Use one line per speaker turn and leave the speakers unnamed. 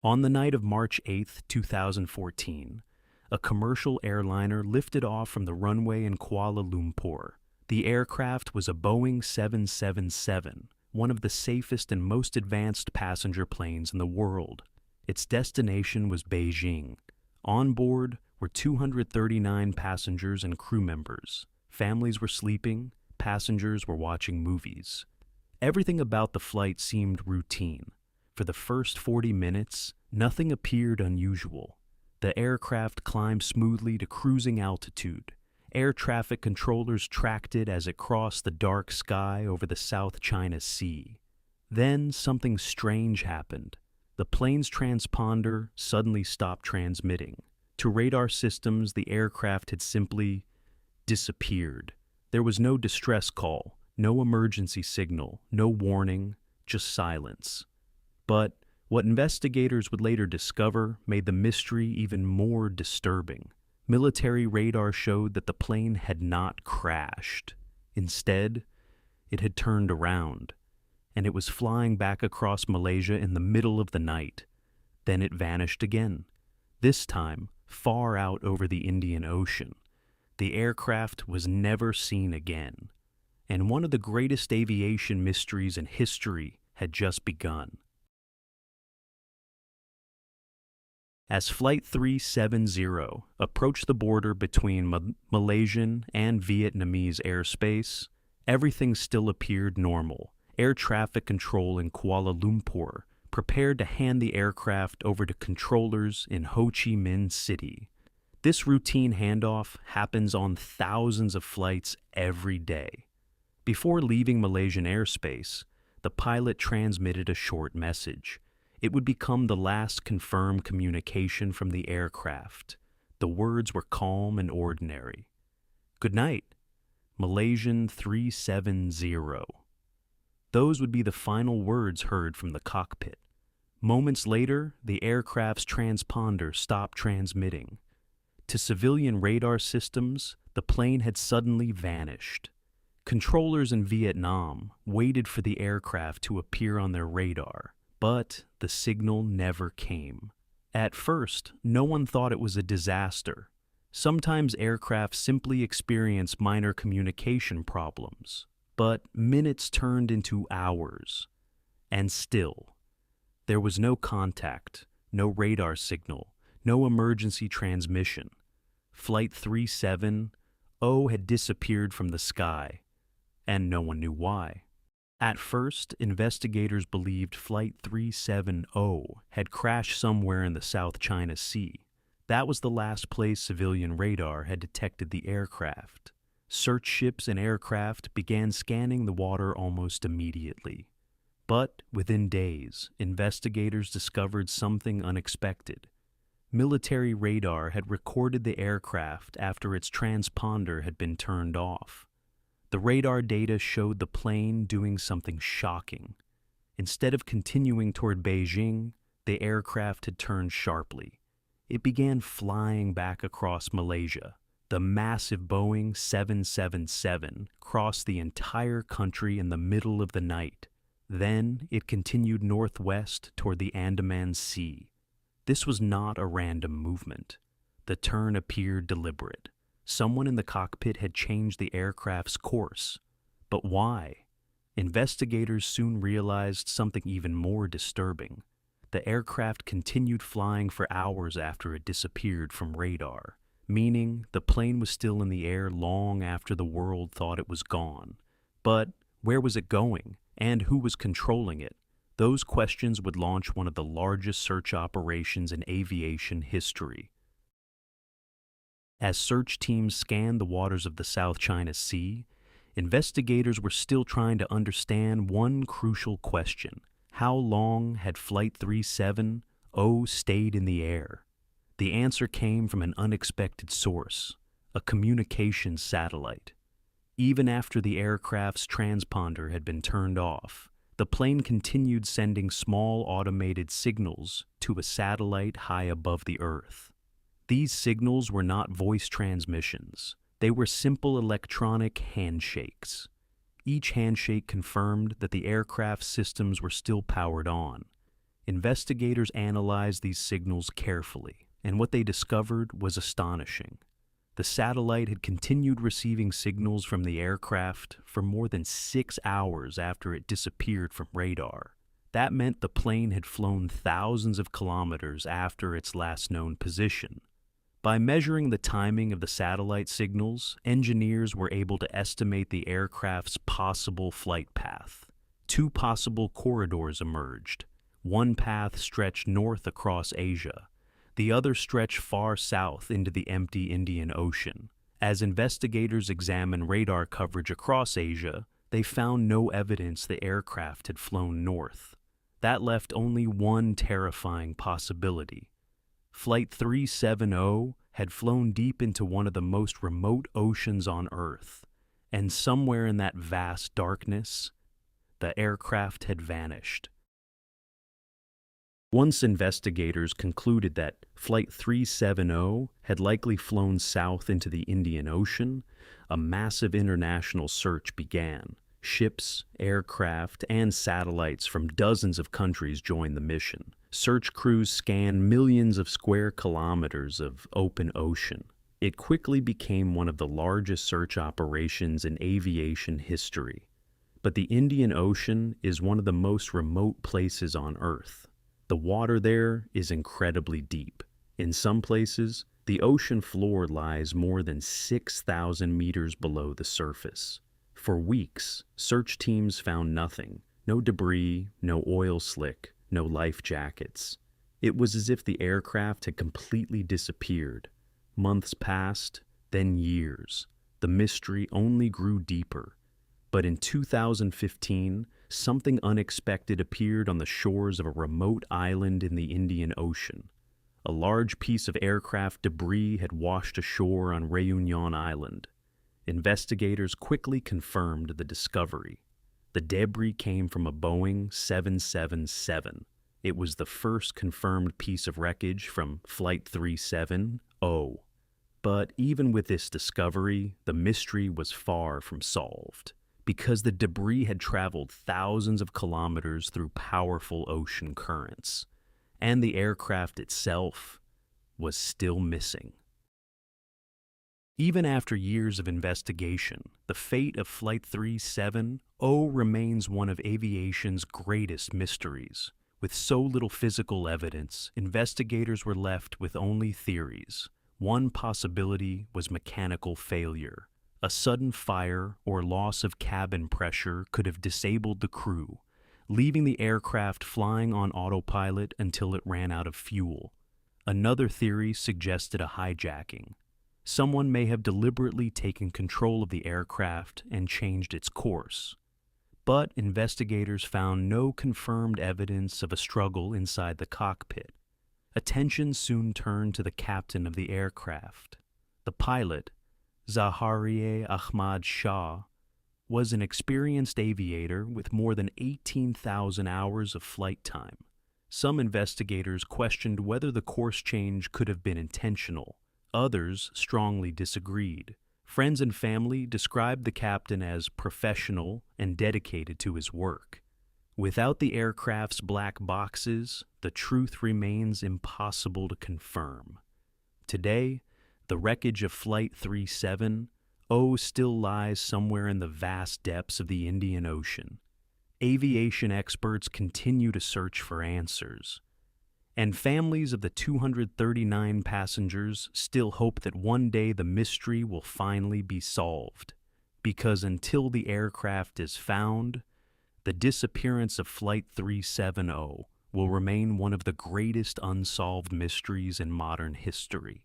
On the night of March 8, 2014, a commercial airliner lifted off from the runway in Kuala Lumpur. The aircraft was a Boeing 777, one of the safest and most advanced passenger planes in the world. Its destination was Beijing. On board were 239 passengers and crew members. Families were sleeping, passengers were watching movies. Everything about the flight seemed routine. For the first 40 minutes, nothing appeared unusual. The aircraft climbed smoothly to cruising altitude. Air traffic controllers tracked it as it crossed the dark sky over the South China Sea. Then something strange happened. The plane's transponder suddenly stopped transmitting. To radar systems, the aircraft had simply disappeared. There was no distress call, no emergency signal, no warning, just silence. But what investigators would later discover made the mystery even more disturbing. Military radar showed that the plane had not crashed. Instead, it had turned around, and it was flying back across Malaysia in the middle of the night. Then it vanished again, this time far out over the Indian Ocean. The aircraft was never seen again, and one of the greatest aviation mysteries in history had just begun. As Flight 370 approached the border between Malaysian and Vietnamese airspace, everything still appeared normal. Air traffic control in Kuala Lumpur prepared to hand the aircraft over to controllers in Ho Chi Minh City. This routine handoff happens on thousands of flights every day. Before leaving Malaysian airspace, the pilot transmitted a short message. It would become the last confirmed communication from the aircraft. The words were calm and ordinary. "Good night, Malaysian 370. Those would be the final words heard from the cockpit. Moments later, the aircraft's transponder stopped transmitting. To civilian radar systems, the plane had suddenly vanished. Controllers in Vietnam waited for the aircraft to appear on their radar, but the signal never came. At first, no one thought it was a disaster. Sometimes aircraft simply experience minor communication problems. But minutes turned into hours, and still, there was no contact, no radar signal, no emergency transmission. Flight 370 had disappeared from the sky, and no one knew why. At first, investigators believed Flight 370 had crashed somewhere in the South China Sea. That was the last place civilian radar had detected the aircraft. Search ships and aircraft began scanning the water almost immediately. But within days, investigators discovered something unexpected. Military radar had recorded the aircraft after its transponder had been turned off. The radar data showed the plane doing something shocking. Instead of continuing toward Beijing, the aircraft had turned sharply. It began flying back across Malaysia. The massive Boeing 777 crossed the entire country in the middle of the night. Then it continued northwest toward the Andaman Sea. This was not a random movement. The turn appeared deliberate. Someone in the cockpit had changed the aircraft's course. But why? Investigators soon realized something even more disturbing. The aircraft continued flying for hours after it disappeared from radar, meaning the plane was still in the air long after the world thought it was gone. But where was it going, and who was controlling it? Those questions would launch one of the largest search operations in aviation history. As search teams scanned the waters of the South China Sea, investigators were still trying to understand one crucial question. How long had Flight 370 stayed in the air? The answer came from an unexpected source, a communications satellite. Even after the aircraft's transponder had been turned off, the plane continued sending small automated signals to a satellite high above the Earth. These signals were not voice transmissions. They were simple electronic handshakes. Each handshake confirmed that the aircraft's systems were still powered on. Investigators analyzed these signals carefully, and what they discovered was astonishing. The satellite had continued receiving signals from the aircraft for more than 6 hours after it disappeared from radar. That meant the plane had flown thousands of kilometers after its last known position. By measuring the timing of the satellite signals, engineers were able to estimate the aircraft's possible flight path. 2 possible corridors emerged. One path stretched north across Asia. The other stretched far south into the empty Indian Ocean. As investigators examined radar coverage across Asia, they found no evidence the aircraft had flown north. That left only one terrifying possibility. Flight 370 had flown deep into one of the most remote oceans on Earth, and somewhere in that vast darkness, the aircraft had vanished. Once investigators concluded that Flight 370 had likely flown south into the Indian Ocean, a massive international search began. Ships, aircraft, and satellites from dozens of countries joined the mission. Search crews scanned millions of square kilometers of open ocean. It quickly became one of the largest search operations in aviation history. But the Indian Ocean is one of the most remote places on Earth. The water there is incredibly deep. In some places, the ocean floor lies more than 6,000 meters below the surface. For weeks, search teams found nothing. No debris, no oil slick, no life jackets. It was as if the aircraft had completely disappeared. Months passed, then years. The mystery only grew deeper. But in 2015, something unexpected appeared on the shores of a remote island in the Indian Ocean. A large piece of aircraft debris had washed ashore on Réunion Island. Investigators quickly confirmed the discovery. The debris came from a Boeing 777. It was the first confirmed piece of wreckage from Flight 370. But even with this discovery, the mystery was far from solved, because the debris had traveled thousands of kilometers through powerful ocean currents, and the aircraft itself was still missing. Even after years of investigation, the fate of Flight 370 remains one of aviation's greatest mysteries. With so little physical evidence, investigators were left with only theories. One possibility was mechanical failure. A sudden fire or loss of cabin pressure could have disabled the crew, leaving the aircraft flying on autopilot until it ran out of fuel. Another theory suggested a hijacking. Someone may have deliberately taken control of the aircraft and changed its course. But investigators found no confirmed evidence of a struggle inside the cockpit. Attention soon turned to the captain of the aircraft. The pilot, Zaharieh Ahmad Shah, was an experienced aviator with more than 18,000 hours of flight time. Some investigators questioned whether the course change could have been intentional. Others strongly disagreed. Friends and family described the captain as professional and dedicated to his work. Without the aircraft's black boxes, the truth remains impossible to confirm. Today, the wreckage of Flight 370 still lies somewhere in the vast depths of the Indian Ocean. Aviation experts continue to search for answers. And families of the 239 passengers still hope that one day the mystery will finally be solved. Because until the aircraft is found, the disappearance of Flight 370 will remain one of the greatest unsolved mysteries in modern history.